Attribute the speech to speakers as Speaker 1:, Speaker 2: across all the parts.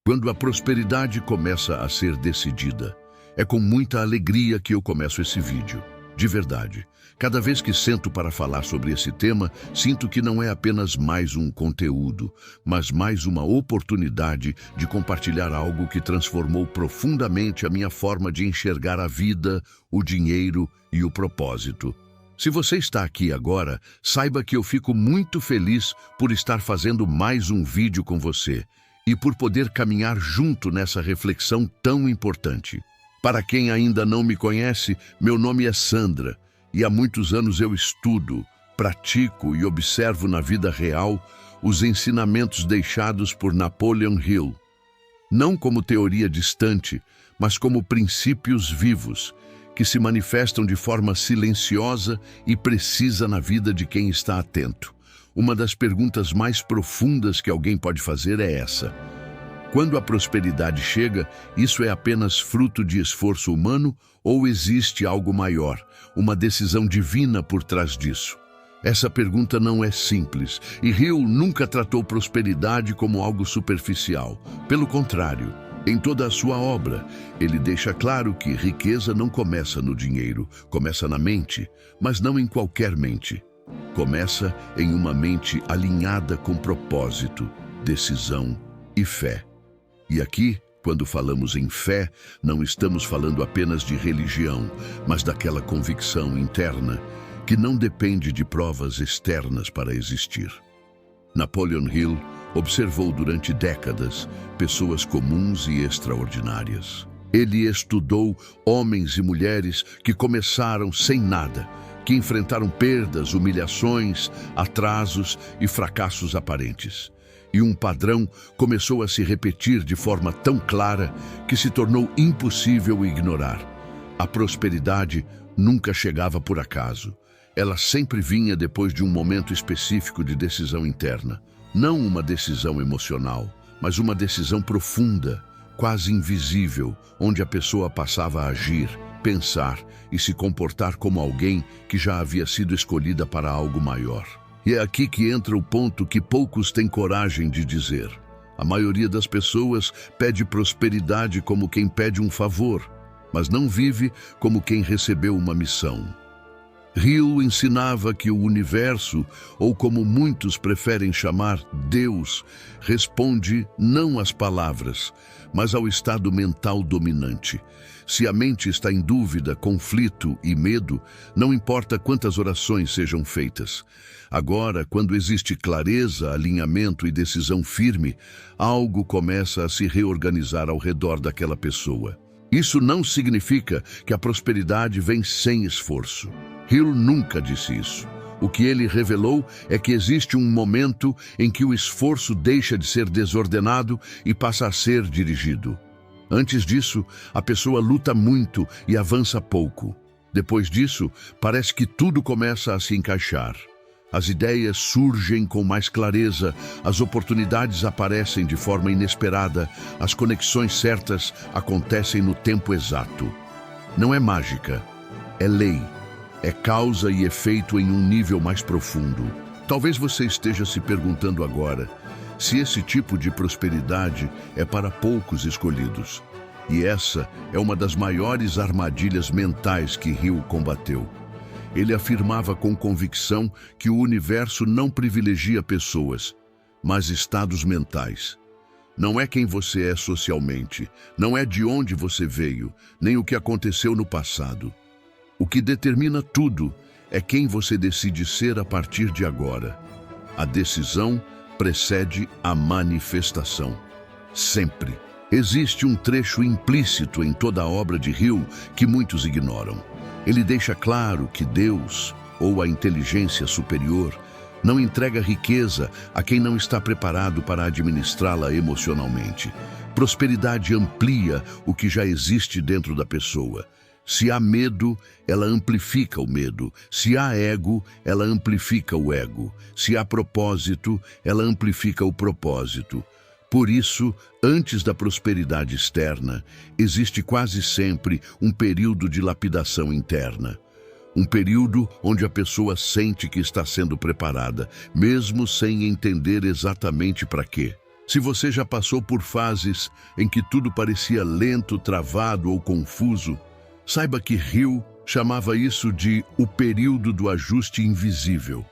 Speaker 1: Quando a prosperidade começa a ser decidida, é com muita alegria que eu começo esse vídeo. De verdade, cada vez que sento para falar sobre esse tema, sinto que não é apenas mais um conteúdo, mas mais uma oportunidade de compartilhar algo que transformou profundamente a minha forma de enxergar a vida, o dinheiro e o propósito. Se você está aqui agora, saiba que eu fico muito feliz por estar fazendo mais um vídeo com você e por poder caminhar junto nessa reflexão tão importante. Para quem ainda não me conhece, meu nome é Sandra e há muitos anos eu estudo, pratico e observo na vida real os ensinamentos deixados por Napoleon Hill. Não como teoria distante, mas como princípios vivos, que se manifestam de forma silenciosa e precisa na vida de quem está atento. Uma das perguntas mais profundas que alguém pode fazer é essa: quando a prosperidade chega, isso é apenas fruto de esforço humano ou existe algo maior, uma decisão divina por trás disso? Essa pergunta não é simples, e Hill nunca tratou prosperidade como algo superficial. Pelo contrário, em toda a sua obra, ele deixa claro que riqueza não começa no dinheiro, começa na mente, mas não em qualquer mente. Começa em uma mente alinhada com propósito, decisão e fé. E aqui, quando falamos em fé, não estamos falando apenas de religião, mas daquela convicção interna que não depende de provas externas para existir. Napoleon Hill observou durante décadas pessoas comuns e extraordinárias. Ele estudou homens e mulheres que começaram sem nada, que enfrentaram perdas, humilhações, atrasos e fracassos aparentes. E um padrão começou a se repetir de forma tão clara que se tornou impossível ignorar. A prosperidade nunca chegava por acaso. Ela sempre vinha depois de um momento específico de decisão interna. Não uma decisão emocional, mas uma decisão profunda, quase invisível, onde a pessoa passava a agir, pensar e se comportar como alguém que já havia sido escolhida para algo maior. E é aqui que entra o ponto que poucos têm coragem de dizer. A maioria das pessoas pede prosperidade como quem pede um favor, mas não vive como quem recebeu uma missão. Hill ensinava que o universo, ou como muitos preferem chamar Deus, responde não às palavras, mas ao estado mental dominante. Se a mente está em dúvida, conflito e medo, não importa quantas orações sejam feitas. Agora, quando existe clareza, alinhamento e decisão firme, algo começa a se reorganizar ao redor daquela pessoa. Isso não significa que a prosperidade vem sem esforço. Hill nunca disse isso. O que ele revelou é que existe um momento em que o esforço deixa de ser desordenado e passa a ser dirigido. Antes disso, a pessoa luta muito e avança pouco. Depois disso, parece que tudo começa a se encaixar. As ideias surgem com mais clareza, as oportunidades aparecem de forma inesperada, as conexões certas acontecem no tempo exato. Não é mágica, é lei. É causa e efeito em um nível mais profundo. Talvez você esteja se perguntando agora se esse tipo de prosperidade é para poucos escolhidos. E essa é uma das maiores armadilhas mentais que Hill combateu. Ele afirmava com convicção que o universo não privilegia pessoas, mas estados mentais. Não é quem você é socialmente, não é de onde você veio, nem o que aconteceu no passado. O que determina tudo é quem você decide ser a partir de agora. A decisão precede a manifestação. Sempre. Existe um trecho implícito em toda a obra de Hill que muitos ignoram. Ele deixa claro que Deus, ou a inteligência superior, não entrega riqueza a quem não está preparado para administrá-la emocionalmente. Prosperidade amplia o que já existe dentro da pessoa. Se há medo, ela amplifica o medo. Se há ego, ela amplifica o ego. Se há propósito, ela amplifica o propósito. Por isso, antes da prosperidade externa, existe quase sempre um período de lapidação interna. Um período onde a pessoa sente que está sendo preparada, mesmo sem entender exatamente para quê. Se você já passou por fases em que tudo parecia lento, travado ou confuso, saiba que Hill chamava isso de o período do ajuste invisível.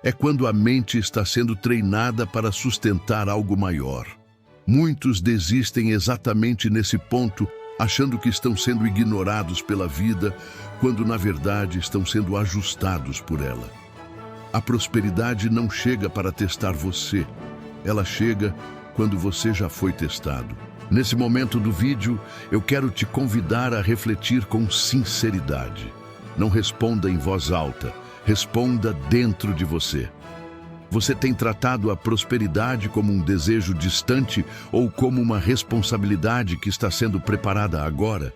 Speaker 1: É quando a mente está sendo treinada para sustentar algo maior. Muitos desistem exatamente nesse ponto, achando que estão sendo ignorados pela vida, quando na verdade estão sendo ajustados por ela. A prosperidade não chega para testar você, ela chega quando você já foi testado. Nesse momento do vídeo, eu quero te convidar a refletir com sinceridade. Não responda em voz alta, responda dentro de você. Você tem tratado a prosperidade como um desejo distante ou como uma responsabilidade que está sendo preparada agora?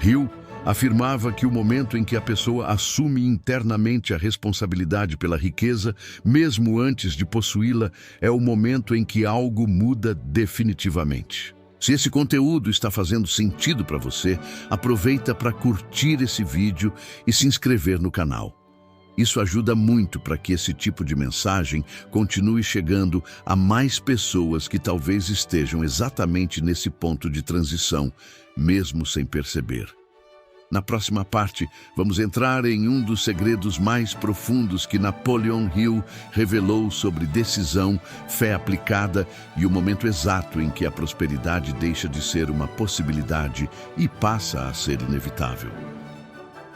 Speaker 1: Hill afirmava que o momento em que a pessoa assume internamente a responsabilidade pela riqueza, mesmo antes de possuí-la, é o momento em que algo muda definitivamente. Se esse conteúdo está fazendo sentido para você, aproveita para curtir esse vídeo e se inscrever no canal. Isso ajuda muito para que esse tipo de mensagem continue chegando a mais pessoas que talvez estejam exatamente nesse ponto de transição, mesmo sem perceber. Na próxima parte, vamos entrar em um dos segredos mais profundos que Napoleon Hill revelou sobre decisão, fé aplicada e o momento exato em que a prosperidade deixa de ser uma possibilidade e passa a ser inevitável.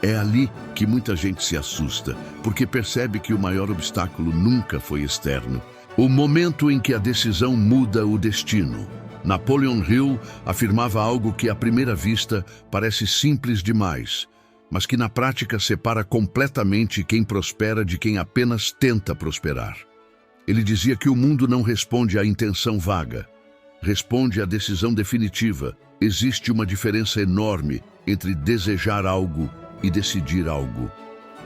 Speaker 1: É ali que muita gente se assusta, porque percebe que o maior obstáculo nunca foi externo. O momento em que a decisão muda o destino. Napoleon Hill afirmava algo que à primeira vista parece simples demais, mas que na prática separa completamente quem prospera de quem apenas tenta prosperar. Ele dizia que o mundo não responde à intenção vaga, responde à decisão definitiva. Existe uma diferença enorme entre desejar algo e decidir algo.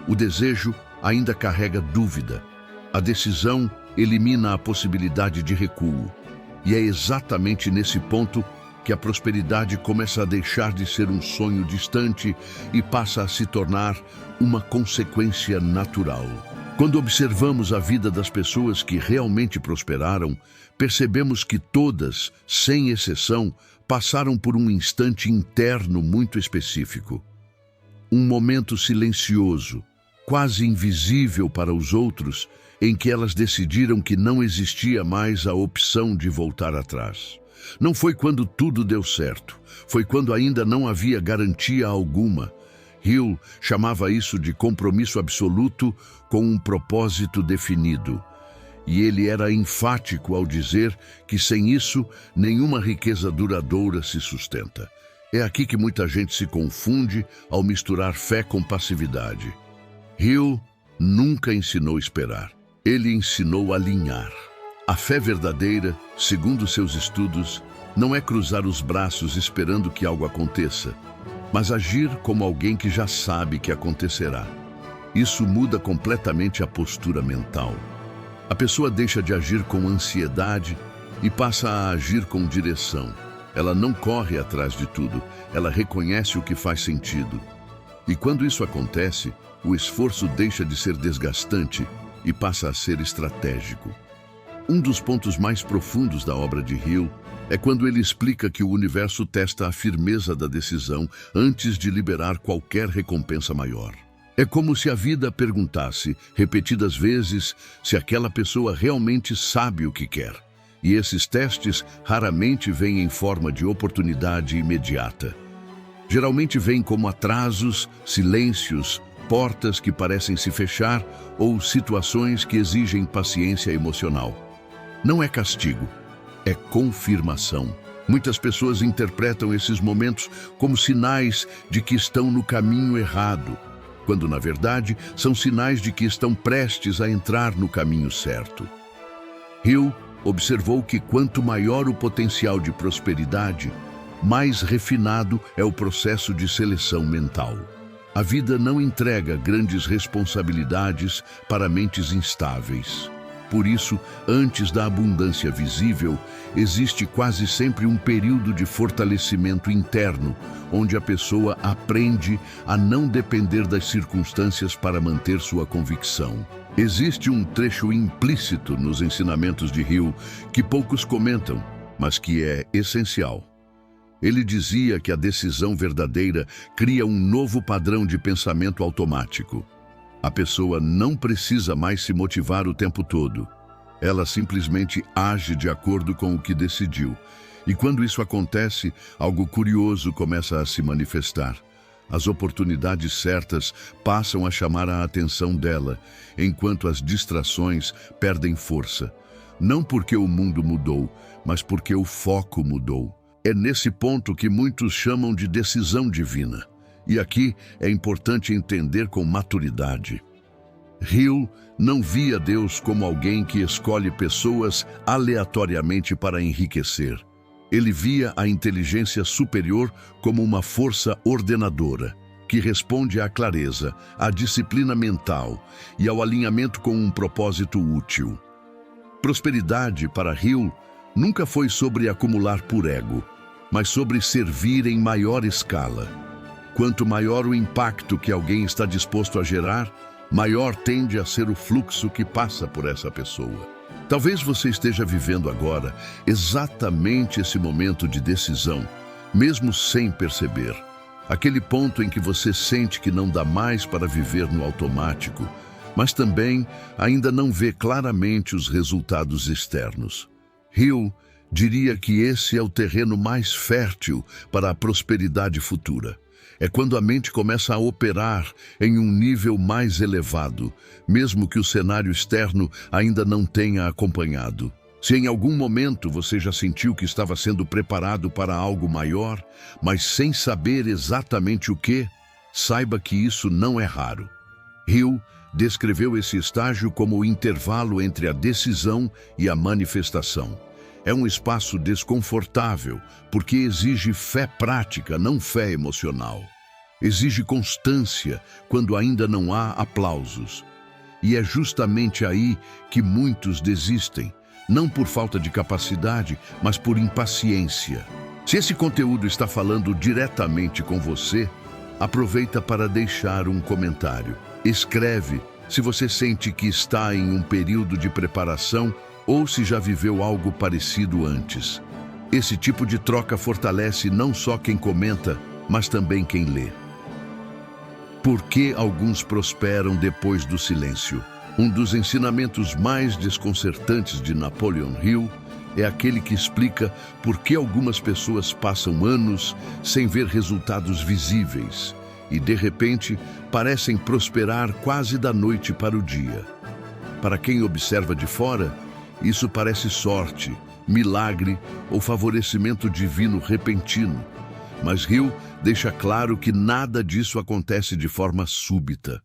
Speaker 1: O desejo ainda carrega dúvida. A decisão elimina a possibilidade de recuo. E é exatamente nesse ponto que a prosperidade começa a deixar de ser um sonho distante e passa a se tornar uma consequência natural. Quando observamos a vida das pessoas que realmente prosperaram, percebemos que todas, sem exceção, passaram por um instante interno muito específico. Um momento silencioso, quase invisível para os outros, em que elas decidiram que não existia mais a opção de voltar atrás. Não foi quando tudo deu certo, foi quando ainda não havia garantia alguma. Hill chamava isso de compromisso absoluto com um propósito definido. E ele era enfático ao dizer que sem isso, nenhuma riqueza duradoura se sustenta. É aqui que muita gente se confunde ao misturar fé com passividade. Hill nunca ensinou a esperar. Ele ensinou a alinhar. A fé verdadeira, segundo seus estudos, não é cruzar os braços esperando que algo aconteça, mas agir como alguém que já sabe que acontecerá. Isso muda completamente a postura mental. A pessoa deixa de agir com ansiedade e passa a agir com direção. Ela não corre atrás de tudo, ela reconhece o que faz sentido. E quando isso acontece, o esforço deixa de ser desgastante e passa a ser estratégico. Um dos pontos mais profundos da obra de Hill é quando ele explica que o universo testa a firmeza da decisão antes de liberar qualquer recompensa maior. É como se a vida perguntasse, repetidas vezes, se aquela pessoa realmente sabe o que quer. E esses testes raramente vêm em forma de oportunidade imediata. Geralmente vêm como atrasos, silêncios, portas que parecem se fechar ou situações que exigem paciência emocional. Não é castigo, é confirmação. Muitas pessoas interpretam esses momentos como sinais de que estão no caminho errado, quando na verdade são sinais de que estão prestes a entrar no caminho certo. Hill observou que quanto maior o potencial de prosperidade, mais refinado é o processo de seleção mental. A vida não entrega grandes responsabilidades para mentes instáveis. Por isso, antes da abundância visível, existe quase sempre um período de fortalecimento interno, onde a pessoa aprende a não depender das circunstâncias para manter sua convicção. Existe um trecho implícito nos ensinamentos de Hill que poucos comentam, mas que é essencial. Ele dizia que a decisão verdadeira cria um novo padrão de pensamento automático. A pessoa não precisa mais se motivar o tempo todo. Ela simplesmente age de acordo com o que decidiu. E quando isso acontece, algo curioso começa a se manifestar. As oportunidades certas passam a chamar a atenção dela, enquanto as distrações perdem força. Não porque o mundo mudou, mas porque o foco mudou. É nesse ponto que muitos chamam de decisão divina. E aqui é importante entender com maturidade. Hill não via Deus como alguém que escolhe pessoas aleatoriamente para enriquecer. Ele via a inteligência superior como uma força ordenadora, que responde à clareza, à disciplina mental e ao alinhamento com um propósito útil. Prosperidade para Hill nunca foi sobre acumular por ego, mas sobre servir em maior escala. Quanto maior o impacto que alguém está disposto a gerar, maior tende a ser o fluxo que passa por essa pessoa. Talvez você esteja vivendo agora exatamente esse momento de decisão, mesmo sem perceber. Aquele ponto em que você sente que não dá mais para viver no automático, mas também ainda não vê claramente os resultados externos. Hill diria que esse é o terreno mais fértil para a prosperidade futura. É quando a mente começa a operar em um nível mais elevado, mesmo que o cenário externo ainda não tenha acompanhado. Se em algum momento você já sentiu que estava sendo preparado para algo maior, mas sem saber exatamente o que, saiba que isso não é raro. Hill descreveu esse estágio como o intervalo entre a decisão e a manifestação. É um espaço desconfortável, porque exige fé prática, não fé emocional. Exige constância quando ainda não há aplausos. E é justamente aí que muitos desistem, não por falta de capacidade, mas por impaciência. Se esse conteúdo está falando diretamente com você, aproveita para deixar um comentário. Escreve se você sente que está em um período de preparação ou se já viveu algo parecido antes. Esse tipo de troca fortalece não só quem comenta, mas também quem lê. Por que alguns prosperam depois do silêncio? Um dos ensinamentos mais desconcertantes de Napoleon Hill é aquele que explica por que algumas pessoas passam anos sem ver resultados visíveis e, de repente, parecem prosperar quase da noite para o dia. Para quem observa de fora, isso parece sorte, milagre ou favorecimento divino repentino. Mas Hill deixa claro que nada disso acontece de forma súbita.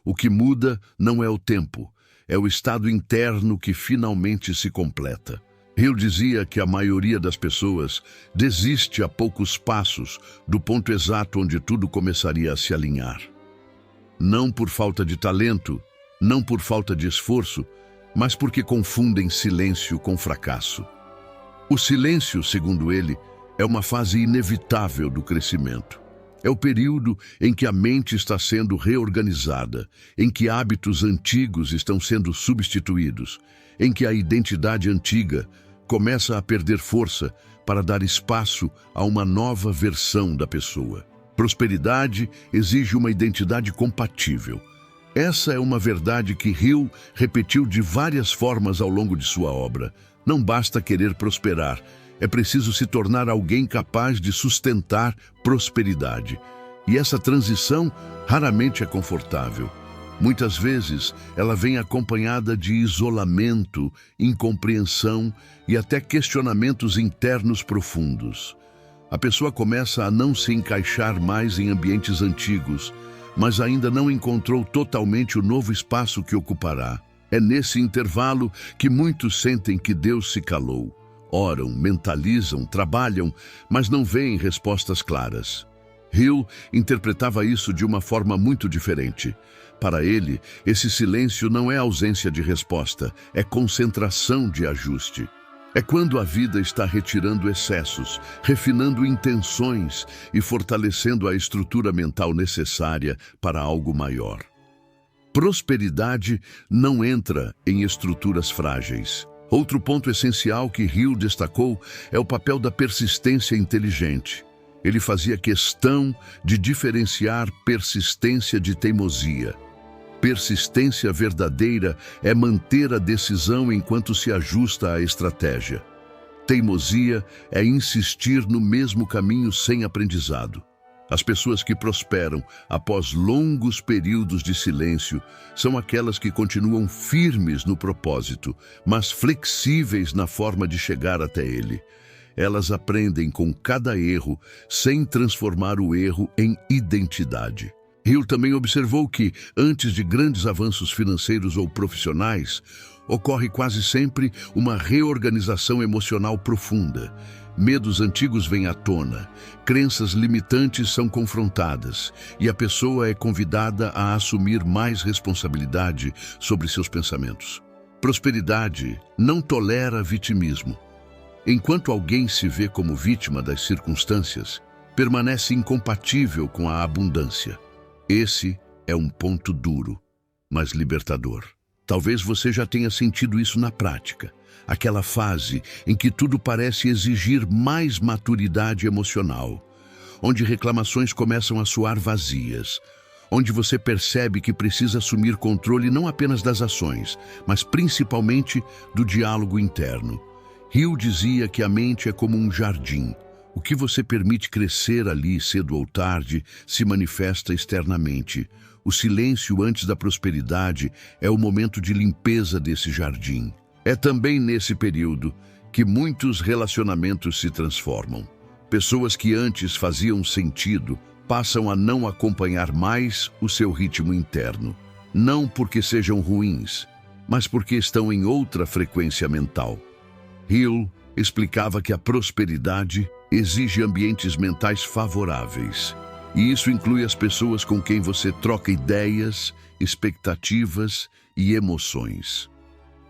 Speaker 1: O que muda não é o tempo, é o estado interno que finalmente se completa. Hill dizia que a maioria das pessoas desiste a poucos passos do ponto exato onde tudo começaria a se alinhar. Não por falta de talento, não por falta de esforço, mas porque confundem silêncio com fracasso. O silêncio, segundo ele, é uma fase inevitável do crescimento. É o período em que a mente está sendo reorganizada, em que hábitos antigos estão sendo substituídos, em que a identidade antiga começa a perder força para dar espaço a uma nova versão da pessoa. Prosperidade exige uma identidade compatível. Essa é uma verdade que Hill repetiu de várias formas ao longo de sua obra. Não basta querer prosperar, é preciso se tornar alguém capaz de sustentar prosperidade. E essa transição raramente é confortável. Muitas vezes, ela vem acompanhada de isolamento, incompreensão e até questionamentos internos profundos. A pessoa começa a não se encaixar mais em ambientes antigos, mas ainda não encontrou totalmente o novo espaço que ocupará. É nesse intervalo que muitos sentem que Deus se calou. Oram, mentalizam, trabalham, mas não veem respostas claras. Hill interpretava isso de uma forma muito diferente. Para ele, esse silêncio não é ausência de resposta, é concentração de ajuste. É quando a vida está retirando excessos, refinando intenções e fortalecendo a estrutura mental necessária para algo maior. Prosperidade não entra em estruturas frágeis. Outro ponto essencial que Hill destacou é o papel da persistência inteligente. Ele fazia questão de diferenciar persistência de teimosia. Persistência verdadeira é manter a decisão enquanto se ajusta à estratégia. Teimosia é insistir no mesmo caminho sem aprendizado. As pessoas que prosperam após longos períodos de silêncio são aquelas que continuam firmes no propósito, mas flexíveis na forma de chegar até ele. Elas aprendem com cada erro sem transformar o erro em identidade. Hill também observou que, antes de grandes avanços financeiros ou profissionais, ocorre quase sempre uma reorganização emocional profunda. Medos antigos vêm à tona, crenças limitantes são confrontadas e a pessoa é convidada a assumir mais responsabilidade sobre seus pensamentos. Prosperidade não tolera vitimismo. Enquanto alguém se vê como vítima das circunstâncias, permanece incompatível com a abundância. Esse é um ponto duro, mas libertador. Talvez você já tenha sentido isso na prática. Aquela fase em que tudo parece exigir mais maturidade emocional, onde reclamações começam a soar vazias, onde você percebe que precisa assumir controle não apenas das ações, mas principalmente do diálogo interno. Hill dizia que a mente é como um jardim. O que você permite crescer ali cedo ou tarde se manifesta externamente. O silêncio antes da prosperidade é o momento de limpeza desse jardim. É também nesse período que muitos relacionamentos se transformam. Pessoas que antes faziam sentido passam a não acompanhar mais o seu ritmo interno. Não porque sejam ruins, mas porque estão em outra frequência mental. Hill explicava que a prosperidade exige ambientes mentais favoráveis. E isso inclui as pessoas com quem você troca ideias, expectativas e emoções.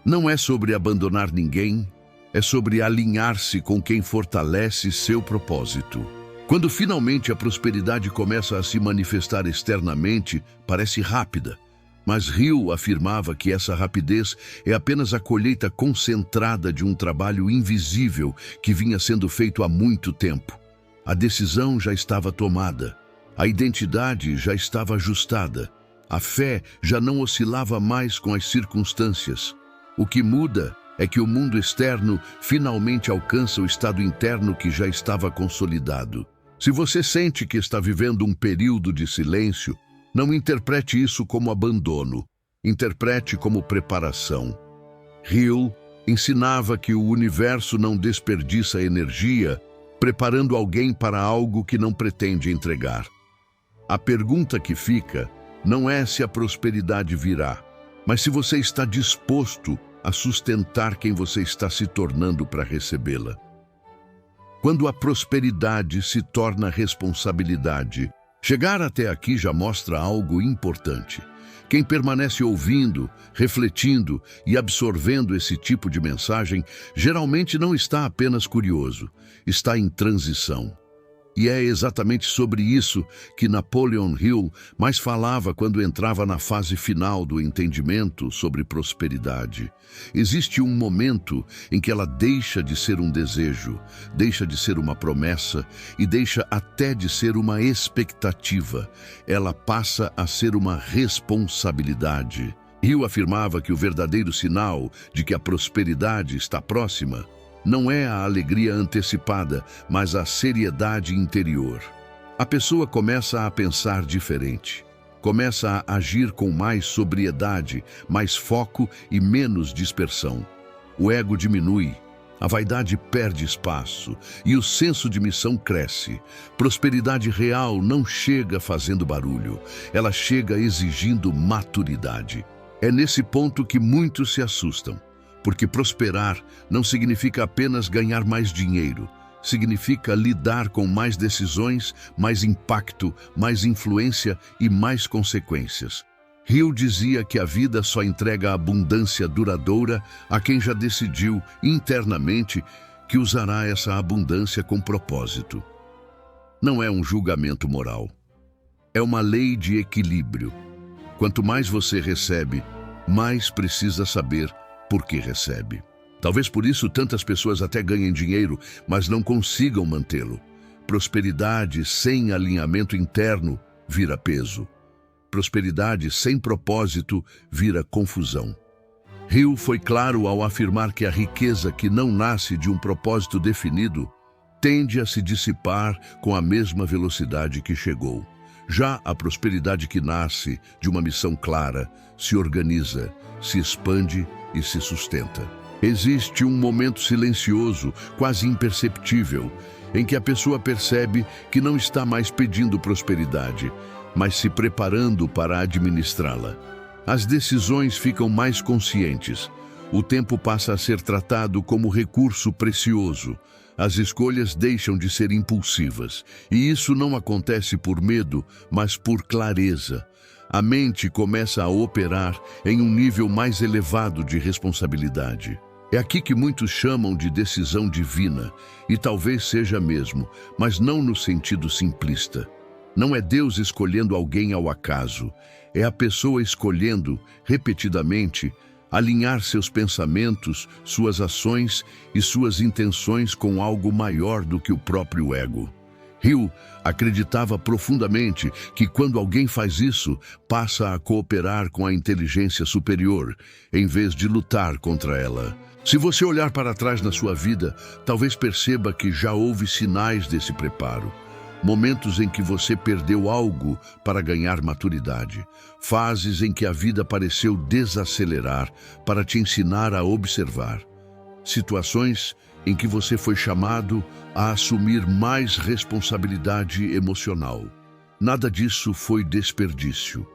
Speaker 1: Não é sobre abandonar ninguém, é sobre alinhar-se com quem fortalece seu propósito. Quando finalmente a prosperidade começa a se manifestar externamente, parece rápida. Mas Hill afirmava que essa rapidez é apenas a colheita concentrada de um trabalho invisível que vinha sendo feito há muito tempo. A decisão já estava tomada, a identidade já estava ajustada, a fé já não oscilava mais com as circunstâncias. O que muda é que o mundo externo finalmente alcança o estado interno que já estava consolidado. Se você sente que está vivendo um período de silêncio, não interprete isso como abandono, interprete como preparação. Hill ensinava que o universo não desperdiça energia preparando alguém para algo que não pretende entregar. A pergunta que fica não é se a prosperidade virá, mas se você está disposto a sustentar quem você está se tornando para recebê-la. Quando a prosperidade se torna responsabilidade, chegar até aqui já mostra algo importante. Quem permanece ouvindo, refletindo e absorvendo esse tipo de mensagem, geralmente não está apenas curioso, está em transição. E é exatamente sobre isso que Napoleon Hill mais falava quando entrava na fase final do entendimento sobre prosperidade. Existe um momento em que ela deixa de ser um desejo, deixa de ser uma promessa e deixa até de ser uma expectativa. Ela passa a ser uma responsabilidade. Hill afirmava que o verdadeiro sinal de que a prosperidade está próxima não é a alegria antecipada, mas a seriedade interior. A pessoa começa a pensar diferente, começa a agir com mais sobriedade, mais foco e menos dispersão. O ego diminui, a vaidade perde espaço e o senso de missão cresce. Prosperidade real não chega fazendo barulho, ela chega exigindo maturidade. É nesse ponto que muitos se assustam. Porque prosperar não significa apenas ganhar mais dinheiro, significa lidar com mais decisões, mais impacto, mais influência e mais consequências. Hill dizia que a vida só entrega abundância duradoura a quem já decidiu internamente que usará essa abundância com propósito. Não é um julgamento moral. É uma lei de equilíbrio. Quanto mais você recebe, mais precisa saber por que recebe. Talvez por isso tantas pessoas até ganhem dinheiro, mas não consigam mantê-lo. Prosperidade sem alinhamento interno vira peso. Prosperidade sem propósito vira confusão. Hill foi claro ao afirmar que a riqueza que não nasce de um propósito definido tende a se dissipar com a mesma velocidade que chegou. Já a prosperidade que nasce de uma missão clara se organiza, se expande e se sustenta. Existe um momento silencioso, quase imperceptível, em que a pessoa percebe que não está mais pedindo prosperidade, mas se preparando para administrá-la. As decisões ficam mais conscientes. O tempo passa a ser tratado como recurso precioso. As escolhas deixam de ser impulsivas. E isso não acontece por medo, mas por clareza. A mente começa a operar em um nível mais elevado de responsabilidade. É aqui que muitos chamam de decisão divina, e talvez seja mesmo, mas não no sentido simplista. Não é Deus escolhendo alguém ao acaso, é a pessoa escolhendo, repetidamente, alinhar seus pensamentos, suas ações e suas intenções com algo maior do que o próprio ego. Hill acreditava profundamente que quando alguém faz isso, passa a cooperar com a inteligência superior, em vez de lutar contra ela. Se você olhar para trás na sua vida, talvez perceba que já houve sinais desse preparo. Momentos em que você perdeu algo para ganhar maturidade. Fases em que a vida pareceu desacelerar para te ensinar a observar. Situações em que você foi chamado a assumir mais responsabilidade emocional. Nada disso foi desperdício.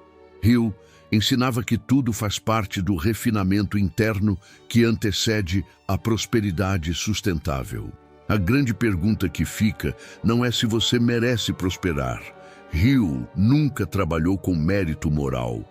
Speaker 1: Hill ensinava que tudo faz parte do refinamento interno que antecede a prosperidade sustentável. A grande pergunta que fica não é se você merece prosperar. Hill nunca trabalhou com mérito moral.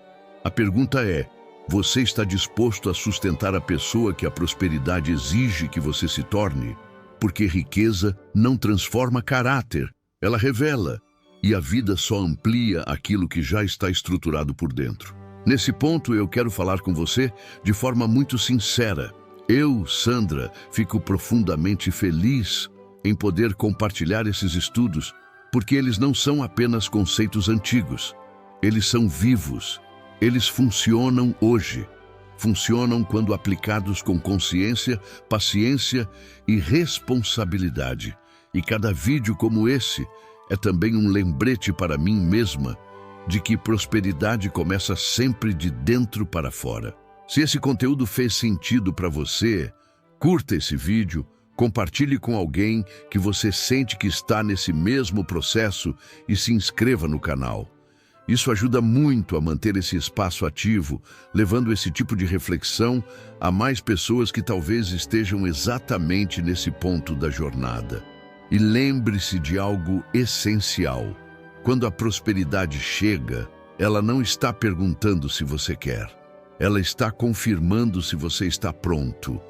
Speaker 1: A pergunta é: você está disposto a sustentar a pessoa que a prosperidade exige que você se torne? Porque riqueza não transforma caráter, ela revela, e a vida só amplia aquilo que já está estruturado por dentro. Nesse ponto eu quero falar com você de forma muito sincera. Eu, Sandra, fico profundamente feliz em poder compartilhar esses estudos, porque eles não são apenas conceitos antigos. Eles são vivos. Eles funcionam hoje. Funcionam quando aplicados com consciência, paciência e responsabilidade. E cada vídeo como esse é também um lembrete para mim mesma de que prosperidade começa sempre de dentro para fora. Se esse conteúdo fez sentido para você, curta esse vídeo, compartilhe com alguém que você sente que está nesse mesmo processo e se inscreva no canal. Isso ajuda muito a manter esse espaço ativo, levando esse tipo de reflexão a mais pessoas que talvez estejam exatamente nesse ponto da jornada. E lembre-se de algo essencial. Quando a prosperidade chega, ela não está perguntando se você quer. Ela está confirmando se você está pronto.